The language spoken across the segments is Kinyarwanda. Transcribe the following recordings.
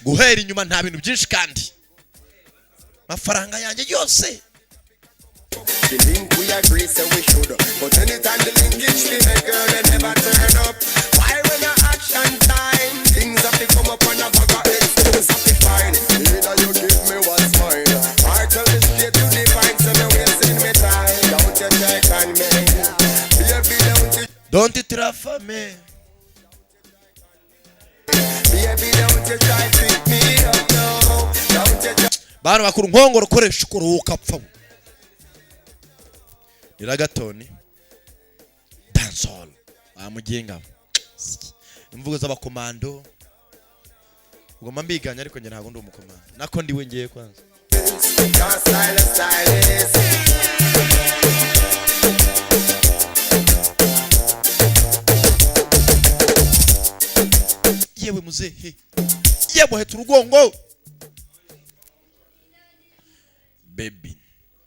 guhera inyuma nta bintu byinshi kandi mafaranga yanjye yose. The link we agree so we should, but anytime the link gets the head girl they never turn up. Why when a action time things have to come up on a bag of expense have to find. Either you give me what's mine, or tell me straight to the point so me wasting me time. Don't you check on me, baby don't you trafa me, baby don't you try to pick me up no, don't you bana bakuru nkongoro koresha kuruhuka pfa iragatoni dancehall amugenga imvugo z'abakomando ugomba mbiganya ariko nge ntago ndi umukomando nako ndiwe ngiye kwanza yewe muzehe yewe heta urugongo baby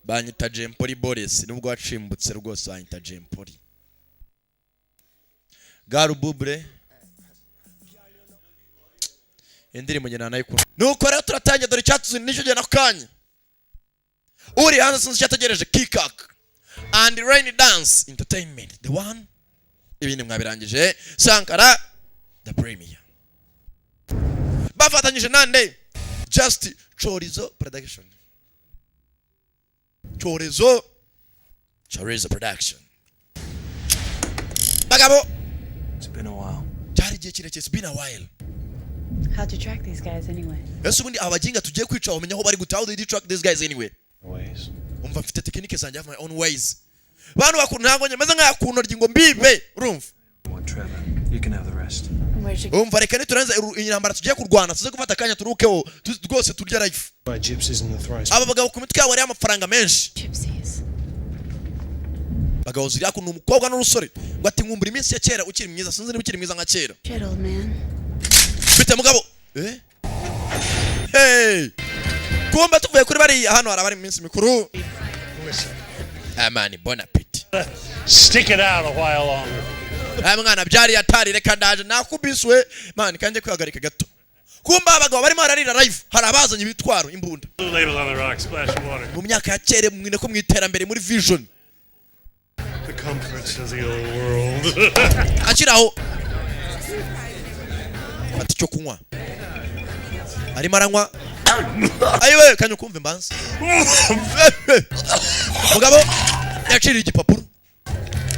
banyita Jempoli Boris nubwo wacimbutse rwose banyita Jempoli garu bubre indirimbo nyina nayikunda nuko rero turatangiye dore cyatuzi n'icyo gihe nakanya uri hanze sinzi cyategereje kikak and rainy dance entertainment the one ibindi mwabirangije Sankara the premier bafatanyije nande just Chorizo production Chorizo production. Bagabo. It's been a while. It's been a while. How'd you track these guys anyway? Ese ubundi abajinga tugiye kwica bamenya aho bari guta. How did you track these guys anyway? Ways. Umva mfite technique zanjye, I have my own ways. Bantu bakuru ntango nyemeza nka yakuntorya ngo mbibe, urumva? One Trevor. You can have the rest. Umva reka ni turanze intambara tugiye kurwana, tuze gufata kanya turukeho, rwose turya life. By gypsies in the thrice. Aba bagabo ku mitwe yabo ari amafaranga menshi. Gypsies. Bagabo ziri akunu umukobwa n'urusore ngo ati nkumbura iminsi ya kera ukiri mwiza sinzi niba ukiri mwiza nka kera. Shit, old man. Bite mugabo. Hey. Kumba tuvuye kuri bari hano harabari iminsi mikuru. Amani bon appétit. Stick it out a while longer. Mwana byari yatari reka ndaje nakubiswe man kanje kwihagarika gato. Kumba abagabo barimo hararira live harabazanye ibitwaro imbunda. Label on the rock, splash water. Mu myaka ya kera mwine ko mwiterambere muri vision. The comforts of the old world. Akiraho. Ati cyo kunywa. Ari maranywa. Ayiwe kanyo kumva imbanza. Mugabo yakiri igipapuro.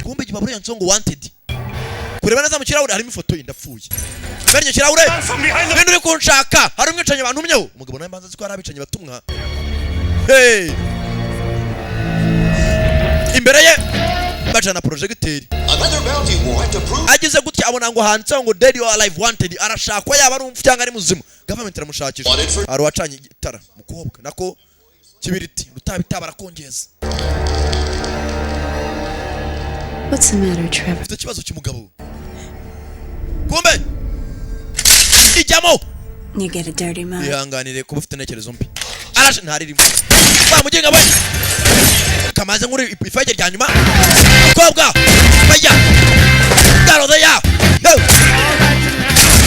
Kumbe igipapuro yansongo wanted. Kureba neza mu kirahure harimo ifoto indapfuye. Bernye kirahure. Ninde uri kunshaka? Hari umwicanye abantu umyeho. Umugabo nawe mbanza ziko arabicanye batumwa. Hey. Imbere ye bacana projecteur. Another bounty warrant approved. Agize gutya abona ngo handitse ngo dead or alive wanted arashakwa yaba ari umfyanga ari muzima. Government iramushakisha. Ari wacanye itara mukobwa nako kibiriti rutabita barakongeza. What's the matter, Trevor? Ufite kibazo cy'umugabo. Kumbe. Ijamo. You get a dirty mouth. Yihanganire kuba ufite nekerezo mbi. Arashe ntaririmo. Bamugenga boy. Kamaze nkuri ifage rya nyuma. Mukobwa. Baya. Garoda ya.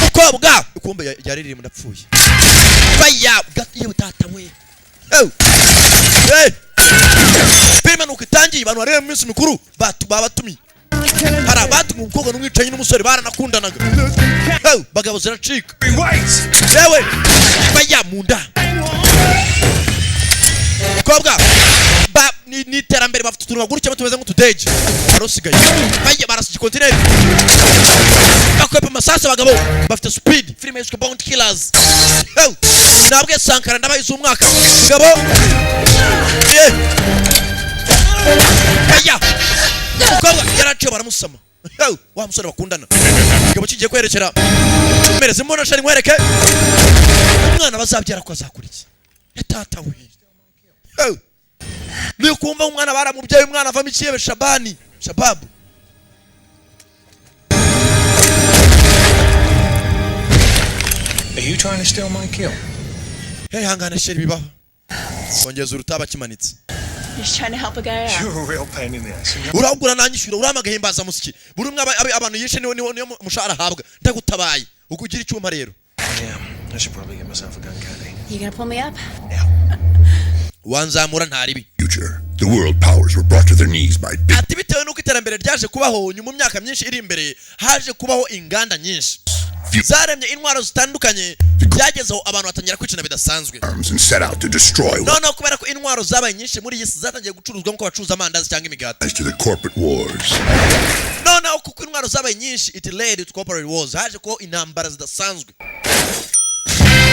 Mukobwa. Kumbe yaririmo ndapfuye. Baya gatiye utata we. Hey. Filime nuko itangiye abantu bari mu minsi mikuru babatumi. Hari abatumwe umukobwa n'umwicanyi n'umusore baranakundanaga. Bagabo ziracika. Yewe baya munda. Mukobwa ni iterambere bafite utuntu bagurukira tumeze nk'utudeje. Barosigaye. Baya barasije continent. Bakwepa amasasa bagabo bafite speed. Filime yiswe Baunty Killers. Nabwe Sankara ndabayize umwaka. Mugabo Baya mukobwa yaraciye baramusama. Wa musore bakundana. Mugabo kigiye kwerekera. Mereze mbona shari nkwereke. Umwana bazabyara ko azakuriki. Etata we. Ni kumva umwana baramubyaye umwana avamo ikiyebe Shabani. Shababu. Are you trying to steal my kill? Hey hangana sheri bibaho. Ongeza urutaba kimanitse. Just trying to help a guy out. You're a real pain in the ass. Uragura nanyishura uramagahimbaza musiki. Buri umwe abantu yishe niyo mushara habwa. Ndagutabaye. Ukugira icyuma rero. I should probably get myself a gun, Kathy. You gonna pull me up? wanzamura ntaribi. Future, the world powers were brought to their knees by big. Ati bitewe nuko iterambere ryaje kubaho nyuma mu myaka myinshi iri imbere haje kubaho inganda nyinshi zaremye intwaro zitandukanye byagezeho abantu batangira kwicana bidasanzwe arms and set out to destroy. No kubera ko intwaro zabaye nyinshi muri iyi si zatangiye gucuruzwa nko bacuruza amandazi cyangwa imigati. To the corporate wars. No kuko intwaro zabaye nyinshi it led to corporate wars haje ko intambara zidasanzwe.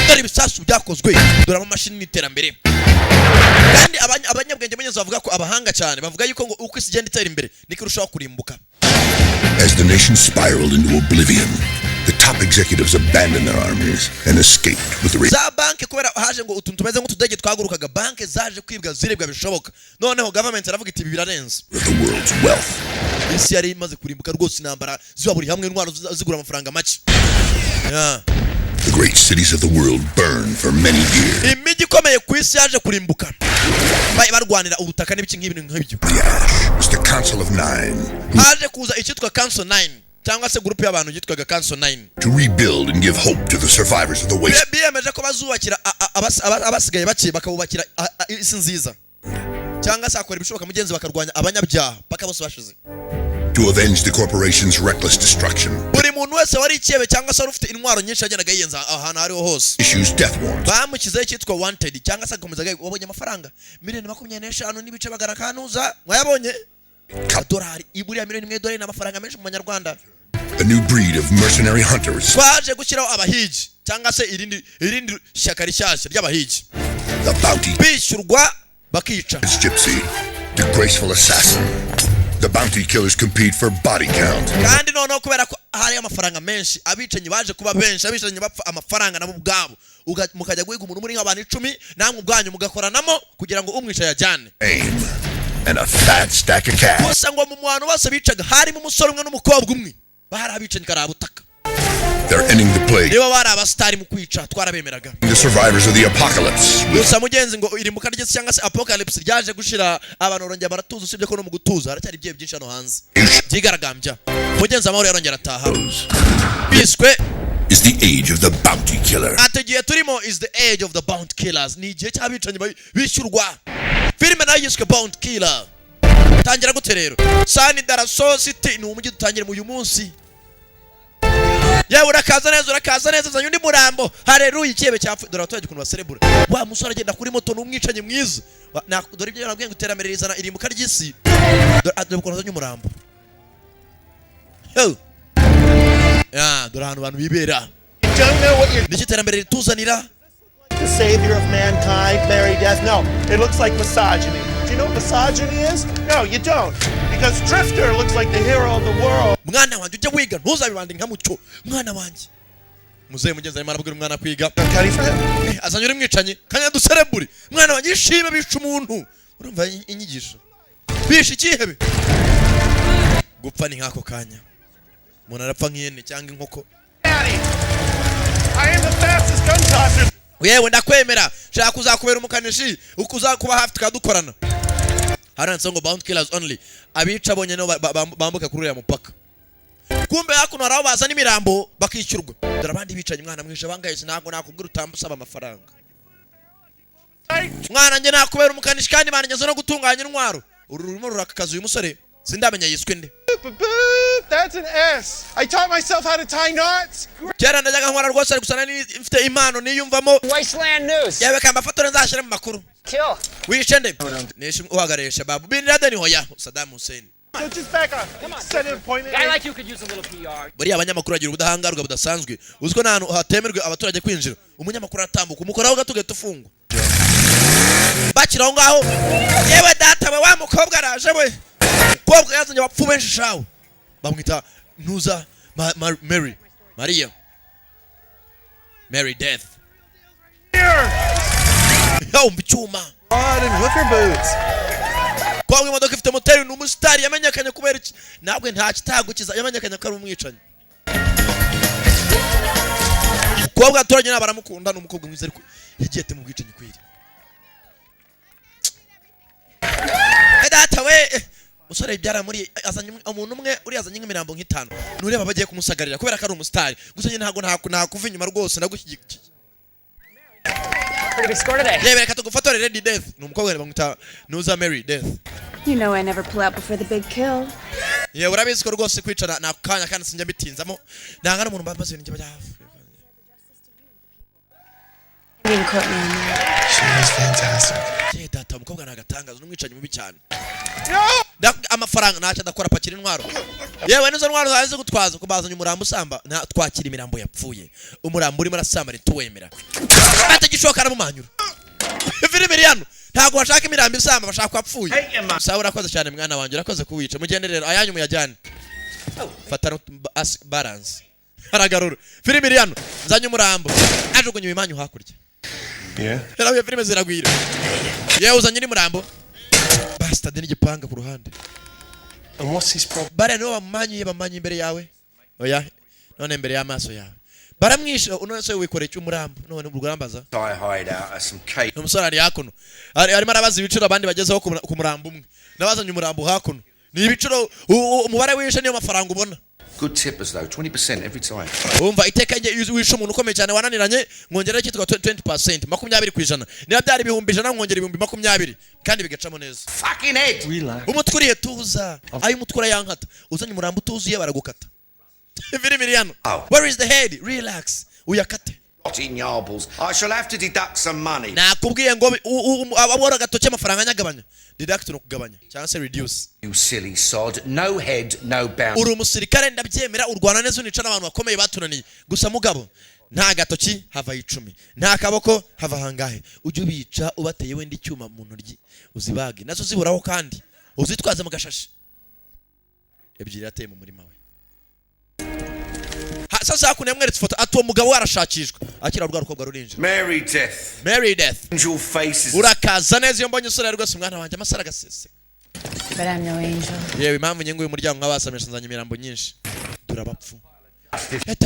Dore ibisasu byakozwe dore amamashini n'iterambere. Kandi abanyabwenge benyezo bavuga ko abahanga cyane bavuga yuko ngo uko isi igenda itera imbere niko irushaho kurimbuka. As the nation spiraled into oblivion, the top executives abandoned their armies and escaped with the za banke kubera haje ngo utuntu tumeze nk'utudege twagurukaga banke zaje kwibwa zirebwa bishoboka. Noneho government aravuga iti birarenze. The world's wealth. Isi yari imaze kurimbuka rwose intambara ziba buri hamwe intwaro zigura amafaranga make. The great cities of the world burned for many years. Imijyi ikomeye ku isi yaje kurimbuka. Barwanira ubutaka n'ibiki nk'ibintu nk'ibyo. The ash was the Council of Nine. Haje kuza icyitwa Council 9 cyangwa se group y'abantu yitwaga Council 9. To rebuild and give hope to the survivors of the waste. Biyemeje ko bazubakira abasigaye bake bakabubakira isi nziza. Cyangwa se akora ibishoboka mugenzi bakarwanya abanyabyaha paka bose bashize. To avenge the corporation's reckless destruction. Buri muntu wese wari ikiebe cyangwa se ufite intwaro nyinshi yagendaga yiyenza ahantu hariho hose. Issues death warrants. Bamukize cyitwa wanted cyangwa se akomezaga wabonye amafaranga $25,000 n'ibice bagara kanuza mwayabonye $1 iburi ya $1,000,000 n'amafaranga menshi mu Banyarwanda. A new breed of mercenary hunters. Twaje gushyiraho abahigi cyangwa se irindi shyaka rishyashya ry'abahigi. The Baunty. Bishyurwa bakica. Gypsy, the graceful assassin. The bounty killers compete for body count. Kandi noneho kubera ko hari amafaranga menshi abicanyi baje kuba benshi abicanyi bapfa amafaranga nabo ubwabo mukajya guhiga umuntu muri nk'abantu 10 namwe ubwanyu mugakoranamo kugira ngo umwica yajyane. Aim and a fat stack of cash. Gusa ngo mu mwana bose bicaga harimo umusore umwe n'umukobwa umwe bahari abicanyi karabutaka. They're ending the plague. Niba bari abastari mu kwica twarabemeraga. The survivors of the apocalypse. Gusa mugenzi ngo irimbuka ry'isi cyangwa se apocalypse ryaje gushira abantu barongera baratuza usibye ko no mu gutuza haracyari ibye byinshi hano hanze. Byigaragambya. Mugenzi amahoro yarongera ataha. Biswe is the age of the bounty killer. Ategiye turimo is the age of the bounty killers. Ni igihe cy'abicanyi bishyurwa. Filime nayo yiswe Bounty Killer. Tangira gute rero? Sani Daraso City ni umujyi dutangire mu uyu munsi. Yewe urakaza neza zanyu ndi murambo. Haleluya ikibe cyapfu dore abaturage kuntu baserebura. Wa musore agenda kuri moto n'umwicanye mwiza. Dore ibyo nabwiye ngo iterambere rizana irimbuka ry'isi. Dore kuntu zanyu murambo. Dore ahantu abantu bibera. Niki iterambere rituzanira? The savior of mankind, marry death. No, it looks like misogyny. Do you know what misogyny is? No, you don't. Because Drifter looks like the hero of the world. Mwana wanje ujye wiga ntuzabibande nka mucyo. Mwana wanje. Muzehe mugenzi arimo arabwira umwana kwiga. Azanyura imwicanye kanya dusereburi. Mwana wanje ishime bisha umuntu. Urumva inyigisho. Bisha ikihebe. Gupfa ni nkako kanya. Umuntu arapfa nk'ihene cyangwa inkoko. I am the fastest gun tosser. Yewe ndakwemera shaka kuzakubera umukanishi ukuzakuba hafi tukadukorana. Haranse ngo bounty killers only abica bonye no bambuka kuri ya mupaka. Kumbe hakuno haraho bazana imirambo bakishyurwa. Dore abandi bicanye mwana mwisha bangayise ntago nakubwira utambusaba amafaranga. Mwana nge nakubera umukanishi kandi bananyazo no gutunganya intwaro. Ururimo rurakaza uyu musore sindamenya yiswe nde. That's an S. I taught myself how to tie knots. Cyera ndajaga nkora rwose ari gusana mfite impano niyumvamo. Wasteland News. Yewe kamba fotora nzashira mu makuru. Kill. Wishende. Neshi uhagaresha babu. Bin Laden hoya Saddam Hussein. So just back up. Set an appointment. Guy like you could use a little PR. Bari abanyamakuru agira ubudahangarwa budasanzwe. Uziko nahantu hatemerwe abaturage kwinjira. Umunyamakuru atambuka umukoraho gatugeta ufungwa. Bakiraho ngaho. Yewe data we wa mukobwa araje we. Kobwa yazanye abapfu benshi shawo. Bamwita Nuza Maria Mary Death. Yo mbicyuma. Rod and hooker boots. Kwa imodoka ifite moteri n'umusitari yamenyekanye kubera iki? Nabwe nta kitagukiza yamenyekanye ko ari umwicanyi. Kobwa aturanye n'abaramukunda n'umukobwa mwiza ariko yigiyete mu bwicanyi kwiri. Data we musore byara muri azanye umuntu umwe uri azanye nk'imirambo nk'itanu nureba bagiye kumusagarira kubera ko ari umusitari gusa nyine ntago nakuva inyuma rwose ndagushyigikiye Pretty good score today. Reka tugufotorere Lady Death. Numukobwa bamwita Nuza Mary Death. You know I never pull out before the big kill. Ye urabizi ko rwose kwicara na kanya kandi sinjya bitinzamo. Nanga n'umuntu bamaze ibintu bya. You didn't quote me on that. She is fantastic. Ye data umukobwa nagatangaza n'umwicanyi mubi cyane. Amafaranga ntacyo adakora pakira intwaro. Yewe nizo ntwaro zaje gutwaza kubazanya umurambo usamba na twakira imirambo yapfuye. Umurambo urimo arasamba ntituwemera. Atagishoka aramumanyura. Filime riyano ntago bashaka imirambo isamba bashaka kwapfuye. Sawa urakoze cyane mwana wanjye urakoze kuwica. Mugende rero ayanyu muyajyane. Fata balance. Haragarura. Filime riyano nzanye umurambo. Ajugunye imanyu hakurya. Yeah. Herawe filime ziragwira. Yewe uzanye ni murambo. Basta deni gipanga ku ruhande. And what's his problem? Bare no bamanyi imbere yawe. Oya. None imbere y'amaso yawe. Baramwisha unose wikoreye cy'umurambo. None urugambaza. I hide out at some cave. Umusore ari hakuno. Arimo arabaza ibiciro abandi bagezeho ku murambo umwe. Nabazanye umurambo hakuno. Ni ibiciro umubare wishe niyo mafaranga ubona. Good tippers though, 20% every time. Umva iteka nge wishe umuntu ukomeye cyane wananiranye ngongera cyitwa 20%, 20%. Niba byari ibihumbi 100 ngongera ibihumbi 20 kandi bigacamo neza. Fucking head. Umutwuriye tuza. Ayi umutwura yankata. Uzanye umurambo tuzuye baragukata. Very Miriano. Where is the head? Relax. Uyakate. In yarbles. I shall have to deduct some money. Nakubwiye ngo abora gatoke amafaranga nyagabanya. Deduct no kugabanya. Cyangwa se reduce. You silly sod. No head, no bounty. Uri umusirikare ndabyemera urwana neza unica n'abantu bakomeye batunaniye. Gusa mugabo nta gatoki hava 10. Nta kaboko hava hangahe. Ujye ubica ubateye wenda icyuma mu ntoryi. Uzibage. Nazo ziburaho kandi. Uzitwaza mu gashashi. Ebyiri yateye mu murima we. Sasa kunemweretse foto atuwo mugabo warashakishwa akira rwa rukobwa rurinje. Mary Death. Angel faces. Urakaza neza iyo mbonye usore rwose mwana wanjye amasara gasese. But I'm no angel. Yewe impamvu nyengo uyu muryango nk'abasamesha nzanye imirambo nyinshi. Turabapfu.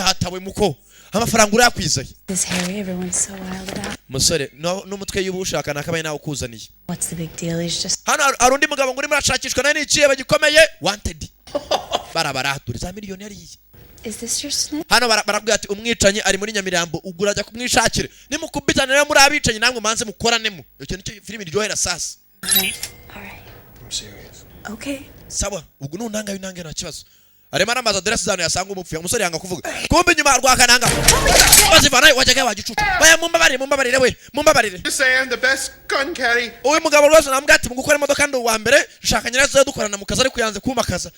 Hatawe muko amafaranga urakwizaye. This Harry everyone's so wild about. Musore n'umutwe y'ubushaka nakabaye nawe ukuzaniye. What's the big deal? He's just hano arundi mugabo nguri murashakishwa nani iciye bagikomeye wanted. Barabara za miliyoni yari. Is this your snip? Hano barabwira ati umwicanyi ari muri Nyamirambo ugura ajya kumwishakire nimukubitana rero muri abicanyi namwe manze mukoranemo icyo nicyo filime iryohera sasa. Okay. All right. I'm serious. Okay. Sawa ubwo nundanga binange nta kibazo. Arema namaza address zano yasanga umupfu umusore yanga kuvuga kumbe nyuma rwa kananga bazivana wajyaga wagicucu baya mumbabarire we mumbabarire. You say I'm the best gun carry. Uwe mugabo rwose namugati mu gukora imodoka ndo wa mbere shaka nyirazo dukorana mu kazi ari kuyanze kumakaza.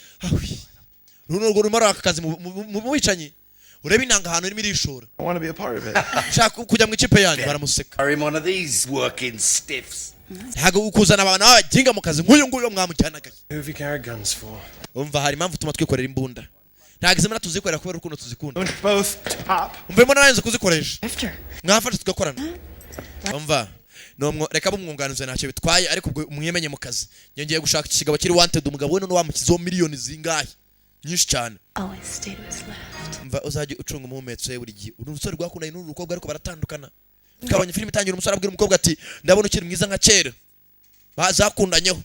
Runo rwo rumara akazi mu wicanyi urebe inanga hano irimo irishora. I want to be a part of it. Shaka kujya mu ikipe yanyu baramuseka. I'm one of these working stiffs. Hago ukuzana abantu babaginga mu kazi nk'uyu nguyu mwamujyanaga. Who have you carried guns for? Umva hari impamvu tuma twikorera imbunda. Ntagize mara tuzikorera kubera urukundo tuzikunda. Both top. Umva mbona nanze kuzikoresha. Mwafashe tugakorana. Umva no reka bumwunganize ntacyo bitwaye ariko ubwo umwimenye mu kazi. Ngiye gushaka ikigabo kiri wanted umugabo we none wamukizo miliyoni zingahe. Nyinshi cyane. Mva uzaje ucunga umuhumetso ye buri gihe. Urusore rwakunda n'urukobwa ariko baratandukana. Kabanye filime itangira umusore abwira umukobwa ati ndabona ukiri mwiza nka kera. Bazakundanyeho.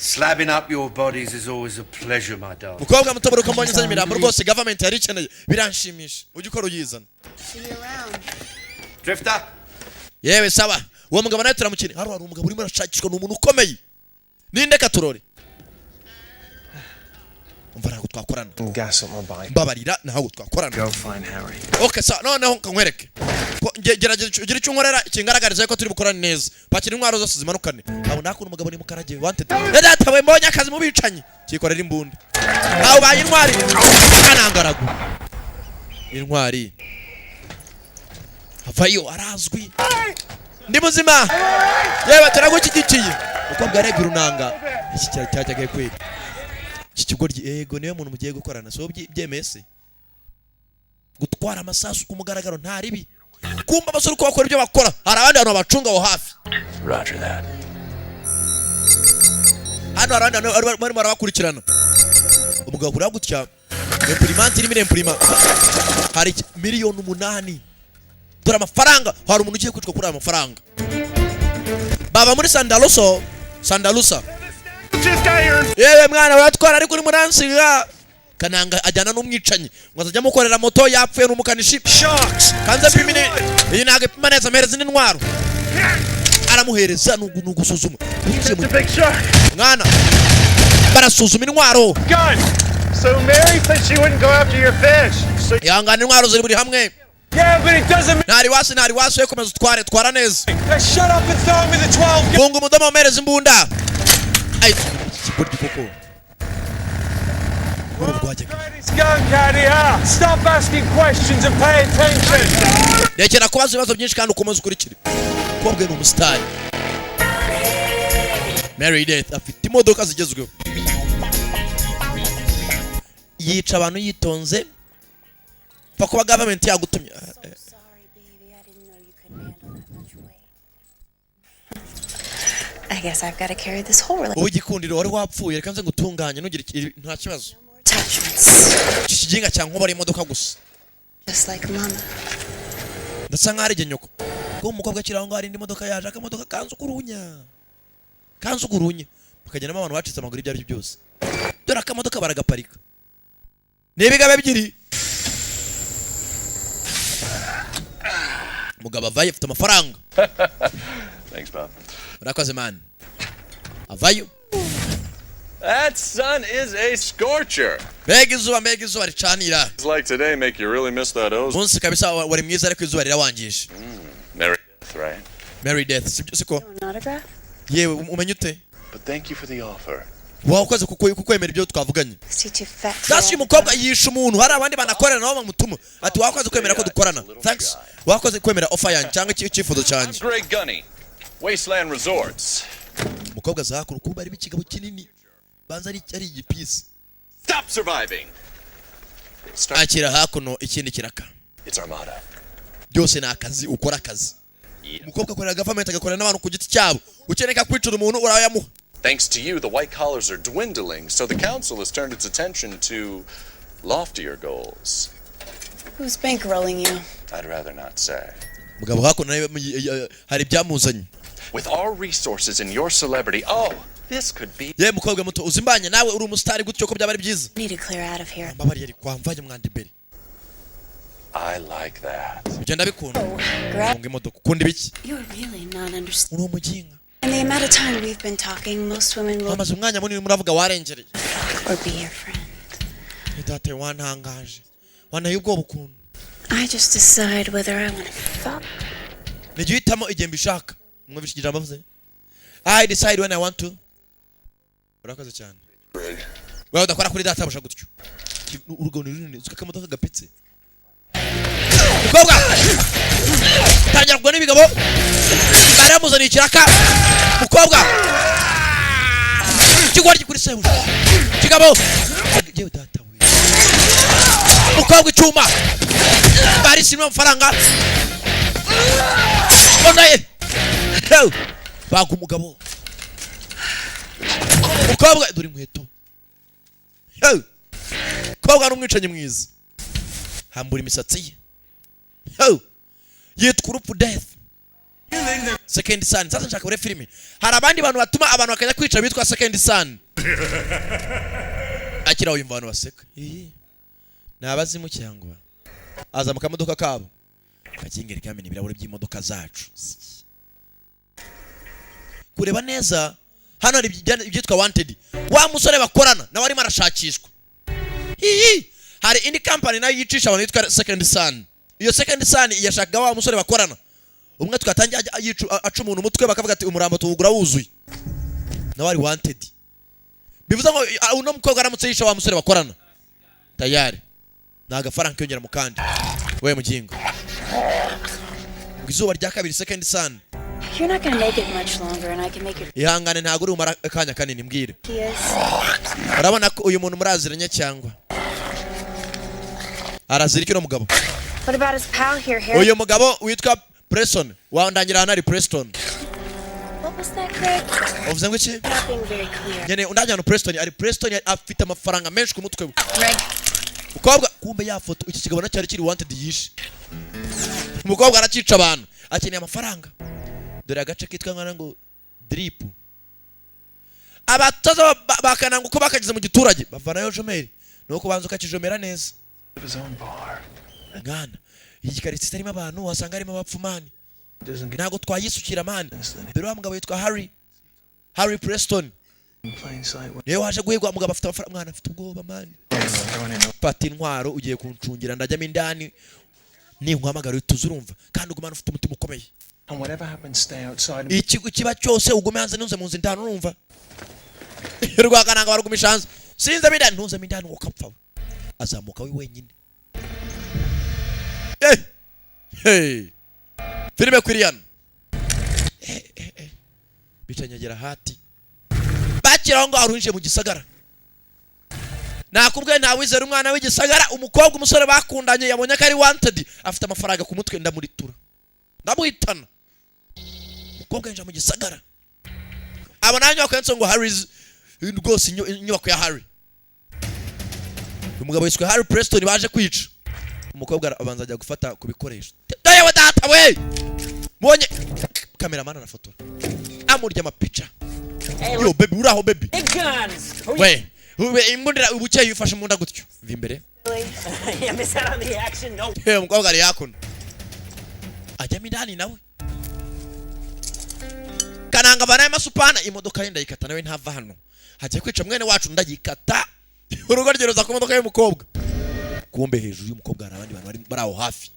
Slabbing up your bodies is always a pleasure, my darling. Mukobwa mutabaruka mbonye zanye mirambo rwose government yari ikeneye biranshimisha. Ujye ukora uyizana. Drifter. Yewe sawa. Uwo mugabo nawe turamukine. Hari umugabo urimo arashakishwa n'umuntu ukomeye. Ninde katurore? Umva ntabwo twakorana. Gas on my bike. Mbabarira ntabwo twakorana. Go find Harry. Okay so noneho nkwereke. Gerageza icyo unkorera kingaragariza ko turi bukorana neza. Pakira intwaro zose zimanukane. Abo nakunda umugabo ni mukaraje wanted. Yadatawe mbonye akazi mu bicanyi. Kikorera imbunda. Aho baye intwari. Kanangaragu. Intwari. Avayo arazwi. Ndi muzima. Yewe turagukigikiye. Ukobwa rega urunanga. Iki cyajyaga kweli. Ikigoryi ego niyo muntu mugiye gukorana so byemese gutwara amasasu ku mugaragaro nta ribi kumba basuru ko bakora ibyo bakora hari abandi bantu bacunga aho hafi. Roger that. Hano arandi bari barabakurikirana umugabo kuri gutya imprimant irimo imprimant hari miliyoni 8 dore amafaranga hari umuntu ugiye kwicwa kuri aya mafaranga baba muri Sandalusa yewe mwana watwara ari kuri muransiga kananga ajyana n'umwicanyi ngo azajya mukorera moto yapfuye n'umukanishi sharks kanze pimine iyi ntabwo ipima neza amuhereza indi ntwaro aramuhereza n'ugusuzuma mwana barasuzuma intwaro So Mary said she wouldn't go after your fish. So ihangane intwaro ziri buri hamwe Yeah, but it doesn't ntari wasi komeza twara neza mean. Shut up and throw me the 12 gun. funga umudomo umereza imbunda ay kigoryi koko This gun caddy, huh? Stop asking questions and pay attention. rekera kubaza ibibazo byinshi kandi ukomeza ukurikire kobwe ni umusitari Mary Death afite imodoka zigezweho yica abantu yitonze pa kuba government yagutumye I guess I've got to carry this whole relationship. wowe gikundiro wari wapfuye reka nze ngutunganye ntugire nta kibazo Attachments. kikiginga cyangwa nkobora imodoka gusa Just like mama. ndasa nk'ari jye nyoko ko umukobwa akiri aho ngaho hari indi modoka yaje akamodoka kanzugurunya bakagendamo abantu bacitse amaguru ibyo ari byo byose dore akamodoka baragaparika n'ibigabe ebyiri umugabo avayo afite amafaranga Thanks, Bob. urakoze man avayo That sun is a scorcher. mbega izuba ricanira It's like today make you really miss that ozone. munsi kabisa wari mwiza ariko izuba rirawangije Merry death, right? Mary Death siko An autograph? yewe umenye ute But thank you for the offer. wakoze kukwemera ibyo twavuganye Is he too fat? for sasa uyu that? mukobwa yishe umuntu hari abandi banakorera nabo bamutuma ati wakoze kwemera ko dukorana thanks wakoze kwemera offer yanjye cyangwa icyifuzo cyanjye Greg Gunny, Wasteland Resorts. umukobwa azahakura kuba ari ikigabo kinini banza ari igipisi Stop surviving. akira hakuno ikindi kiraka It's Armada. byose ni akazi ukora akazi umukobwa akorera government agakorera n'abantu ku giti cyabo ukeneka kwicura umuntu urayamuha. Thanks to you, the white collars are dwindling, so the council has turned its attention to loftier goals. Who's bankrolling you? I'd rather not say. mugabo hakuno hari ibyamuzanye With our resources and your celebrity, oh, this could be. ye mukobwa muto uzimbanye nawe uri umusitari gutyo ko byaba ari byiza I need to clear out of here. mbabari yari kwamvanye mwanda imbere I like that. ibyo ndabikunda Greg, funga imodoka ukunda ibiki you're really not understanding. uri umuginga In the amount of time we've been talking, most women will amaze umwanya munini muravuga warengereye or be your friend. itate wantangaje wanaye ubwoba ukuntu I just decide whether I want to fuck. nijye uhitamo igihe mbishaka mwumvishe ijambo avuze I decide when I want to urakoze cyane wewe udakora kuri data busha gutyo urugo ni runini uzuka kamodoka gapitse mukobwa tangira kugwa n'ibigabo baramuzaniye ikiraka mukobwa kigwari kuri sebu kigabo yewe data we mukobwa icyuma bari sinwa amafaranga onaye bagu umugabo mukobwa dore inkweto mukobwa n'umwicanyi mwiza hambura imisatsi ye yitwa urupfu death second son sasa nshaka ure filime hari abandi bantu batuma abantu bakajya kwica bitwa second son akira uyu mvano baseka nabazimu cyangwa aza mu kamodoka kabo kagingeri kamene ibirabure by'imodoka zacu kureba neza hano hari ibyitwa wanted wa musore bakorana nawe arimo arashakishwa hari indi company nayo yicisha abantu yitwa second son iyo second son yashakaga wa musore bakorana umwe twatangiye aca umuntu umutwe bakavuga ati umurambo tuwugura wuzuye nawe ari wanted bivuze ngo uno mukobwa aramutse yisha wa musore bakorana tayari nagafaranga kyongera mu kandi we mugingo izuba rya kabiri second son You're not going to make it much longer, and I can make it. ihangane ntago uri umara akanya kanini mbwire He is. urabona ko uyu muntu muraziranye cyangwa arazira iki no mugabo What about his pal here, Harry? uyu mugabo witwa Preston wandangira hano ari Preston What was that, Greg? uvuze ngo iki Not being very clear. nyene undangira hano Preston ari Preston afite amafaranga menshi ku mutwe we Greg, ukobwa kumbe ya foto iki kigabo nacyari kiri wanted yishe umukobwa aracica abantu akeneye amafaranga dore agace kitwa ngana ngo drip abatoza bakananga uko bakagize mu giturage bavanayo jomeri nuko banza ukakijomera neza ngana iyi karitsiye itarimo abantu wasanga harimo abapfu mani. Ntago twayisukira mani. Mbere wa mugabo yitwa Harry Preston. Niyo waje guhigwa mugabo afite amafaranga, mwana afite ubwoba mani. Pati intwaro ugiye kuncungira ndajyamo indani ninkwamagara utuze urumva kandi ugumana ufite umutima ukomeye. And whatever happens, stay outside. Ikigo kiba cyose ugume hanze ntuze mu nzu ndano urumva. Rwakananga barugumisha hanze. Sinze mindani ntuze mindani ukapfa. Azamuka we wenyine. Hey. Filime Kurian. Bitanyagera hati. Bakira ngo arunje mu gisagara. Nakubwe nta wizera umwana w'igisagara umukobwa umusore bakundanye yabonye ko ari wanted afite amafaranga ku mutwe ndamuritura. Ndamuhitana. Umukobwa nje mu gisagara. Abonanye bakwense ngo Harry's rwose inyubako ya Harry. Umugabo yiswe Harry Preston baje kwica. Umukobwa abanza ajya gufata kubikoresho. Dayewe data we. Mbonye cameraman anafotora. Amurya amapicha. Yo baby uraho baby. We. Imbundira ubucye yifashe munda gutyo. Mvi imbere. Yeah, miss out on the action. No. Umukobwa ari yakuna. Ajya mindani nawe. Kananga banaye masupana imodoka yenda yikata nawe ntava hano. Hagiye kwica mwene wacu ndagikata. Urugo ryeroza ku modoka y'umukobwa. Kumbe hejuru y'umukobwa hari abandi bantu bari aho hafi.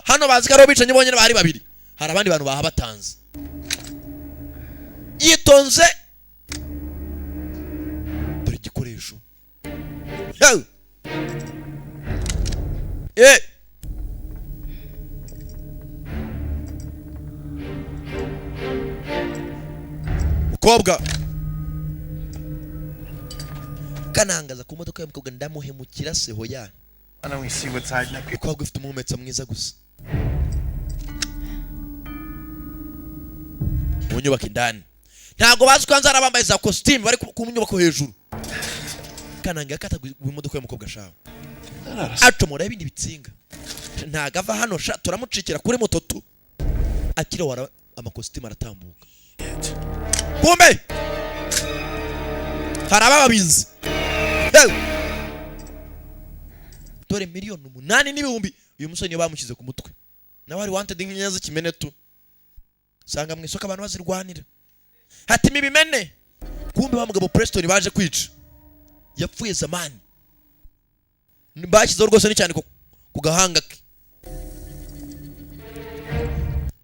Hano bazi karo bicanye bonye bari babiri. Hari abandi bantu bahabatanze. Yitonze. Dore gikoresho. Yo. Mukobwa. Kanangaza ku modoka y'umukobwa ndamuhemukira se hoya. Why don't we see what's hiding up here? Umukobwa ufite umumetsa mwiza gusa. Mu nyubako indani. Ntago bazi kwanza arabambaye za costume bari ku nyubako hejuru. Kananga yakata ku modoka y'umukobwa shaho. Atomora ibindi bitsinga. Ntago ava hano sha turamucikira kuri moto tu. Akira wara amacostume aratambuka. Kumbe. Haraba babizi. Dore miliyoni 8 n'ibihumbi uyu musore niyo bamukize ku mutwe. Nawe ari wanted nk'inyaza kimenetu. Sanga mwisoko abantu bazirwanira. Hati mibimene. Kumbe wa mugabo Preston baje kwica. Yapfuye zamani. Mbashyize rwose ni cyane ku gahanga ke.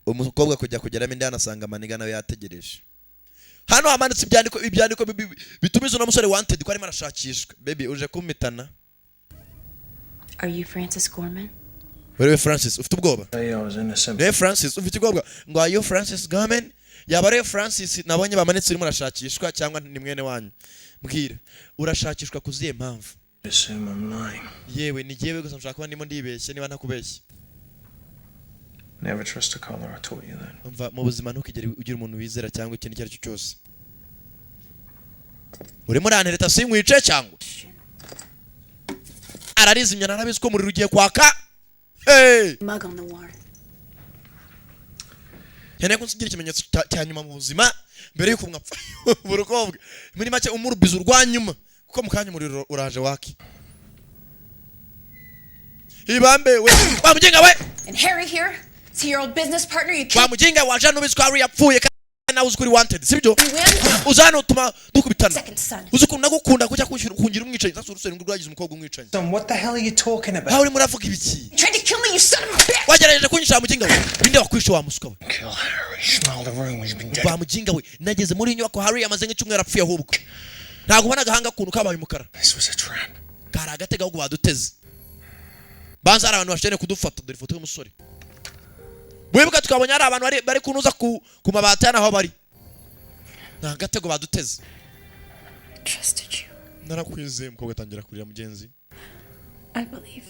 Umukobwa kugeramo indani asanga maniga nawe yategereje. Hano hamanitse ibyandiko bitumiza no musore wanted ko ari marashakishwa. Baby uje kumitana. Are you Francis Gorman? Wewe Francis ufite ubwoba? I was innocent. Hey Francis ufite ubwoba? Ngo are you Francis Gorman? Yabare Francis nabonye bamanitse urimo arashakishwa cyangwa ni mwene wanyu. Mbwira urashakishwa kuziye mpamvu. Assume I'm lying. Yewe ni jewe gusa nshaka kuba ndimo ndibeshye niba ntakubeshye. Never trust a caller, I told you that. Umva mu buzima ntukigere ugira umuntu wizera cyangwa ikintu cyari cyo cyose. Urimo rantereta sinkwice cyangwa? Ararizimya narabizi ko muri rugiye kwaka. Hey! Mug on the warrant. Hene kunsigira ikimenyetso cya nyuma mu buzima mbere yuko mwapfa. Burukobwa. Muri make umurubiza urwanyuma kuko mukanya umuriro uraje waki. Ibambe we. Bamujenga we. And Harry here? Is he your old business partner? You can't. Bamujenga waje no bizwa Harry yapfuye kana uzukuri wanted. Sibyo? Uzana utuma dukubitana. Second son. Uzukunda gukunda kujya kungira umwicanyi sasa urusere ngo rwagize umukobwa umwicanyi. Son, what the hell are you talking about? Hauri muravuga ibiki? You tried to kill me, you son of a bitch! Wagerageje kunyisha Bamujenga we. Ninde wakwishe wa musuka we? Kill Harry. Smell the room, he's been dead. Bamujenga we. Nageze muri nyubako Harry amaze nk'icyumweru apfuye ahubwo. Ntago ubona gahanga kuntu kabaye umukara. This was a trap. Kara agatega ahubwo baduteze. Banza ari abantu bashene kudufata dore foto y'umusore. Wibuka tukabonye ari abantu bari kunuza ku mabati yana aho bari. Nta gatego baduteze. Trusted you. Narakwizeye mukobwa tangira kurira mugenzi. I believe.